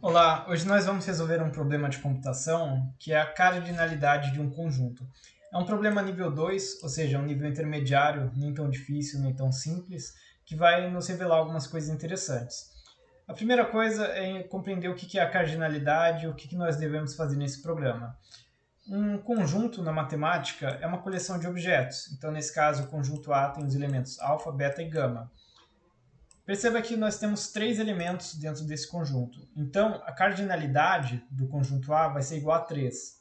Olá, hoje nós vamos resolver um problema de computação que é a cardinalidade de um conjunto. É um problema nível 2, ou seja, um nível intermediário, nem tão difícil, nem tão simples, que vai nos revelar algumas coisas interessantes. A primeira coisa é compreender o que é a cardinalidade e o que nós devemos fazer nesse programa. Um conjunto na matemática é uma coleção de objetos. Então, nesse caso, o conjunto A tem os elementos alfa, beta e gama. Perceba que nós temos três elementos dentro desse conjunto. Então, a cardinalidade do conjunto A vai ser igual a 3.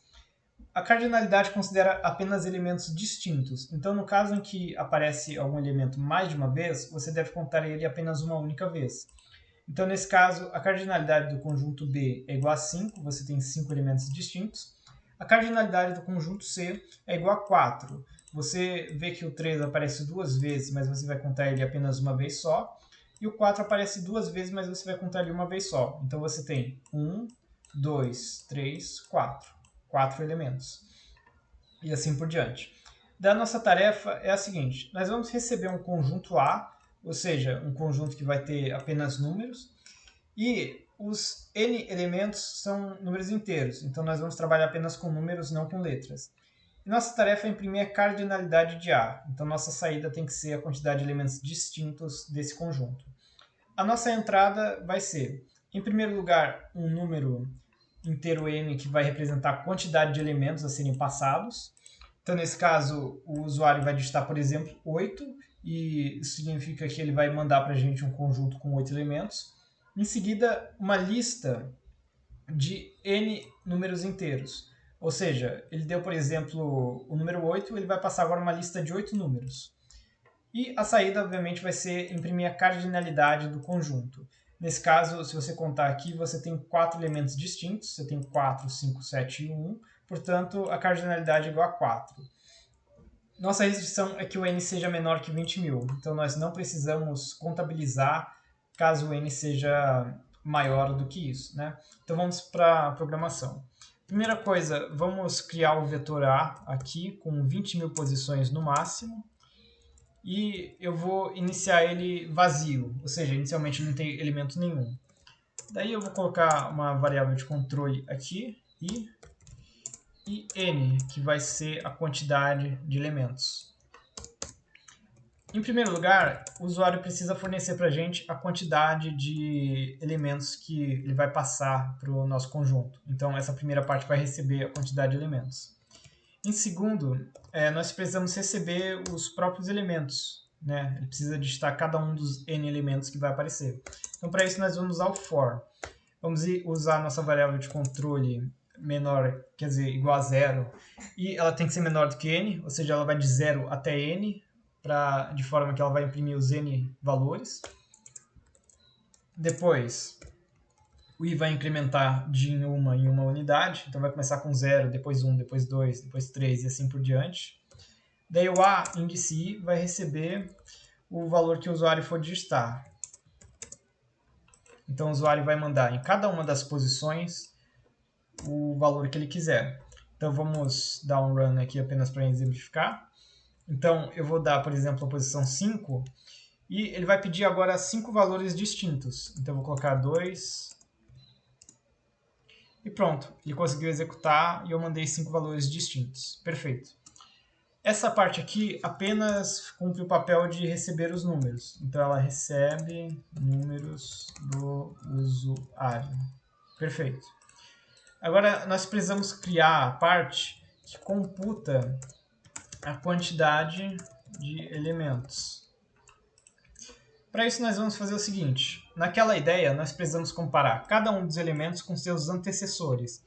A cardinalidade considera apenas elementos distintos. Então, no caso em que aparece algum elemento mais de uma vez, você deve contar ele apenas uma única vez. Então, nesse caso, a cardinalidade do conjunto B é igual a 5, você tem 5 elementos distintos. A cardinalidade do conjunto C é igual a 4. Você vê que o 3 aparece duas vezes, mas você vai contar ele apenas uma vez só. E o 4 aparece duas vezes, mas você vai contar ele uma vez só. Então você tem 1, 2, 3, 4. 4 elementos. E assim por diante. Da nossa tarefa é a seguinte: nós vamos receber um conjunto A, ou seja, um conjunto que vai ter apenas números, e os n elementos são números inteiros, então nós vamos trabalhar apenas com números, não com letras. E nossa tarefa é imprimir a cardinalidade de A, então nossa saída tem que ser a quantidade de elementos distintos desse conjunto. A nossa entrada vai ser, em primeiro lugar, um número inteiro n que vai representar a quantidade de elementos a serem passados. Então, nesse caso, o usuário vai digitar, por exemplo, 8, e isso significa que ele vai mandar para a gente um conjunto com 8 elementos. Em seguida, uma lista de n números inteiros. Ou seja, ele deu, por exemplo, o número 8, ele vai passar agora uma lista de 8 números. E a saída, obviamente, vai ser imprimir a cardinalidade do conjunto. Nesse caso, se você contar aqui, você tem 4 elementos distintos. Você tem 4, 5, 7 e 1. Portanto, a cardinalidade é igual a 4. Nossa restrição é que o n seja menor que 20.000. Então, nós não precisamos contabilizar caso o n seja maior do que isso, né? Então, vamos para a programação. Primeira coisa, vamos criar o vetor A aqui com 20.000 posições no máximo. E eu vou iniciar ele vazio, ou seja, inicialmente não tem elemento nenhum. Daí eu vou colocar uma variável de controle aqui, e n, que vai ser a quantidade de elementos. Em primeiro lugar, o usuário precisa fornecer para a gente a quantidade de elementos que ele vai passar para o nosso conjunto. Então, essa primeira parte vai receber a quantidade de elementos. Em segundo, nós precisamos receber os próprios elementos. Né? Ele precisa digitar cada um dos n elementos que vai aparecer. Então, para isso, nós vamos usar o for. Vamos usar a nossa variável de controle menor, quer dizer, igual a zero, e ela tem que ser menor do que n, ou seja, ela vai de 0 até n, de forma que ela vai imprimir os n valores. Depois, o i vai incrementar de em uma unidade, então vai começar com 0, depois 1, depois 2, depois 3 e assim por diante. Daí o a, índice i, vai receber o valor que o usuário for digitar. Então o usuário vai mandar em cada uma das posições o valor que ele quiser. Então vamos dar um run aqui apenas para exemplificar. Então eu vou dar, por exemplo, a posição 5, e ele vai pedir agora 5 valores distintos. Então eu vou colocar 2, e pronto, ele conseguiu executar e eu mandei 5 valores distintos. Perfeito. Essa parte aqui apenas cumpre o papel de receber os números. Então ela recebe números do usuário. Perfeito. Agora nós precisamos criar a parte que computa a quantidade de elementos. Para isso nós vamos fazer o seguinte: naquela ideia nós precisamos comparar cada um dos elementos com seus antecessores.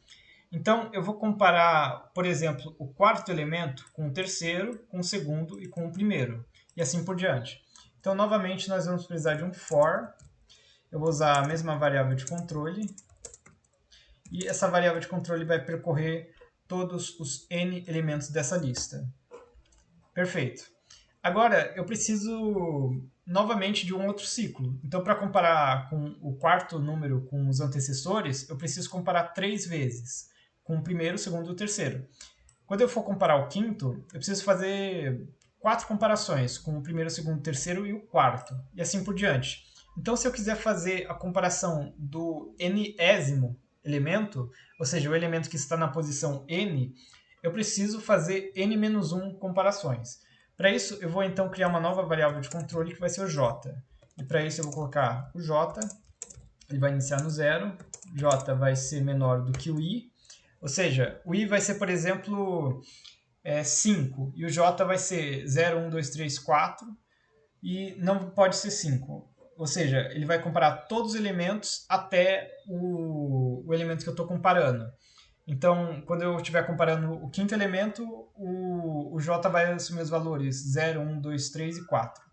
Então eu vou comparar, por exemplo, o quarto elemento com o terceiro, com o segundo e com o primeiro, e assim por diante. Então novamente nós vamos precisar de um for. Eu vou usar a mesma variável de controle, e essa variável de controle vai percorrer todos os n elementos dessa lista. Perfeito. Agora eu preciso novamente de um outro ciclo. Então, para comparar com o quarto número com os antecessores, eu preciso comparar 3 vezes, com o primeiro, o segundo e o terceiro. Quando eu for comparar o quinto, eu preciso fazer 4 comparações, com o primeiro, o segundo, o terceiro e o quarto, e assim por diante. Então, se eu quiser fazer a comparação do n-ésimo elemento, ou seja, o elemento que está na posição n, eu preciso fazer n-1 comparações. Para isso, eu vou então criar uma nova variável de controle que vai ser o j. E para isso eu vou colocar o j, ele vai iniciar no 0, j vai ser menor do que o i, ou seja, o i vai ser, por exemplo, 5, e o j vai ser 0, 1, 2, 3, 4, e não pode ser 5. Ou seja, ele vai comparar todos os elementos até o elemento que eu estou comparando. Então, quando eu estiver comparando o quinto elemento, o j vai assumir os valores 0, 1, 2, 3 e 4.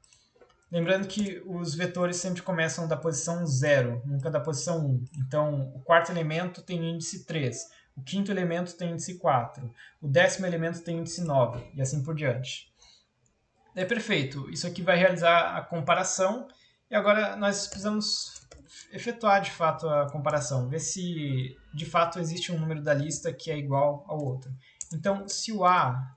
Lembrando que os vetores sempre começam da posição 0, nunca da posição 1. Então, o quarto elemento tem índice 3, o quinto elemento tem índice 4, o décimo elemento tem índice 9, e assim por diante. É perfeito, isso aqui vai realizar a comparação, e agora nós precisamos efetuar de fato a comparação, ver se de fato existe um número da lista que é igual ao outro. Então, se o A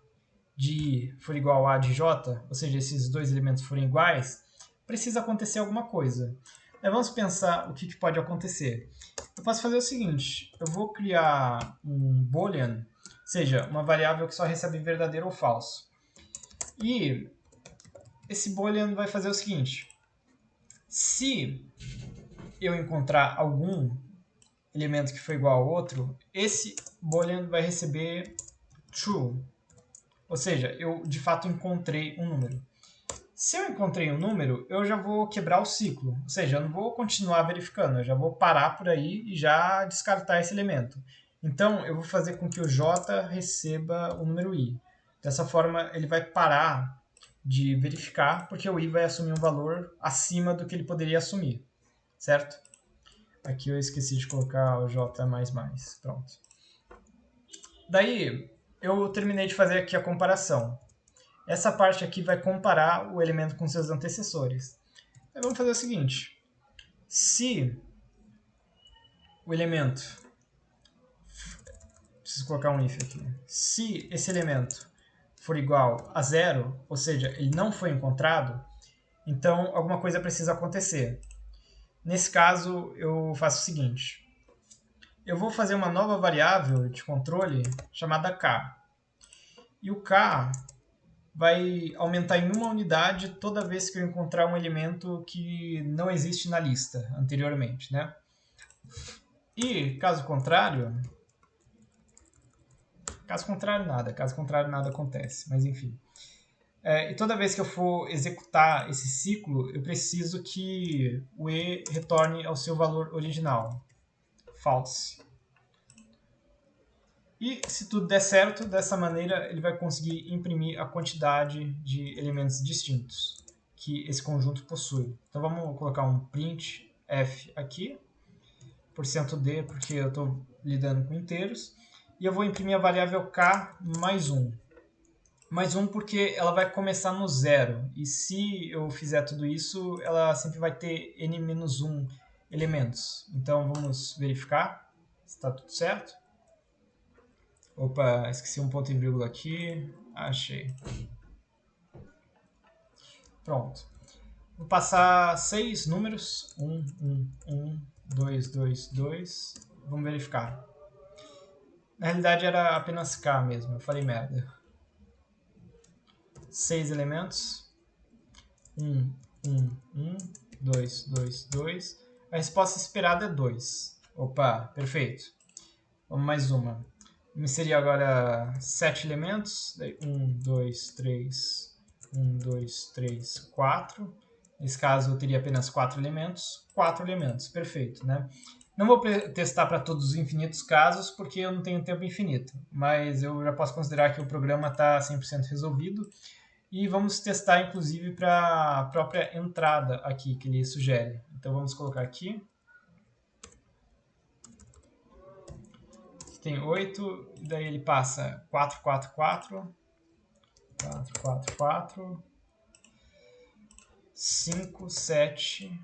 de I for igual ao A de J, ou seja, esses dois elementos forem iguais, precisa acontecer alguma coisa. Aí vamos pensar o que pode acontecer. Eu posso fazer o seguinte, eu vou criar um boolean, ou seja, uma variável que só recebe verdadeiro ou falso. E esse boolean vai fazer o seguinte, se eu encontrar algum elemento que for igual ao outro, esse boolean vai receber true. Ou seja, eu de fato encontrei um número. Se eu encontrei um número, eu já vou quebrar o ciclo. Ou seja, eu não vou continuar verificando, eu já vou parar por aí e já descartar esse elemento. Então, eu vou fazer com que o j receba o número i. Dessa forma, ele vai parar de verificar, porque o i vai assumir um valor acima do que ele poderia assumir. Certo? Aqui eu esqueci de colocar o j++. Pronto. Daí, eu terminei de fazer aqui a comparação. Essa parte aqui vai comparar o elemento com seus antecessores. Então, vamos fazer o seguinte. Se o elemento... Preciso colocar um if aqui. Se esse elemento for igual a 0, ou seja, ele não foi encontrado, então alguma coisa precisa acontecer. Nesse caso, eu faço o seguinte. Eu vou fazer uma nova variável de controle chamada k. E o k vai aumentar em uma unidade toda vez que eu encontrar um elemento que não existe na lista anteriormente, né? E, caso contrário nada acontece, mas enfim. E toda vez que eu for executar esse ciclo, eu preciso que o e retorne ao seu valor original, false. E se tudo der certo, dessa maneira ele vai conseguir imprimir a quantidade de elementos distintos que esse conjunto possui. Então vamos colocar um print f aqui, %d, porque eu estou lidando com inteiros, e eu vou imprimir a variável k mais 1. Mais 1 porque ela vai começar no 0, e se eu fizer tudo isso, ela sempre vai ter n-1 elementos. Então vamos verificar se está tudo certo. Opa, esqueci um ponto e vírgula aqui. Achei. Pronto. Vou passar 6 números. 1, 1, 1, 2, 2, 2. Vamos verificar. Na realidade era apenas K mesmo, eu falei merda. 6 elementos. 1, 1, 1, 2, 2, 2. A resposta esperada é 2. Opa, perfeito. Vamos mais uma. Me seria agora 7 elementos. 1, 2, 3, 1, 2, 3, 4. Nesse caso, eu teria apenas 4 elementos. 4 elementos, perfeito, né? Não vou testar para todos os infinitos casos, porque eu não tenho tempo infinito. Mas eu já posso considerar que o programa está 100% resolvido. E vamos testar, inclusive, para a própria entrada aqui que ele sugere. Então, vamos colocar aqui. Tem 8, e daí ele passa 4, 4, 4, 4, 4, 4, 5, 7,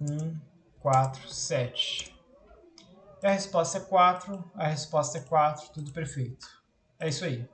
1, 4, 7. E a resposta é 4, tudo perfeito. É isso aí.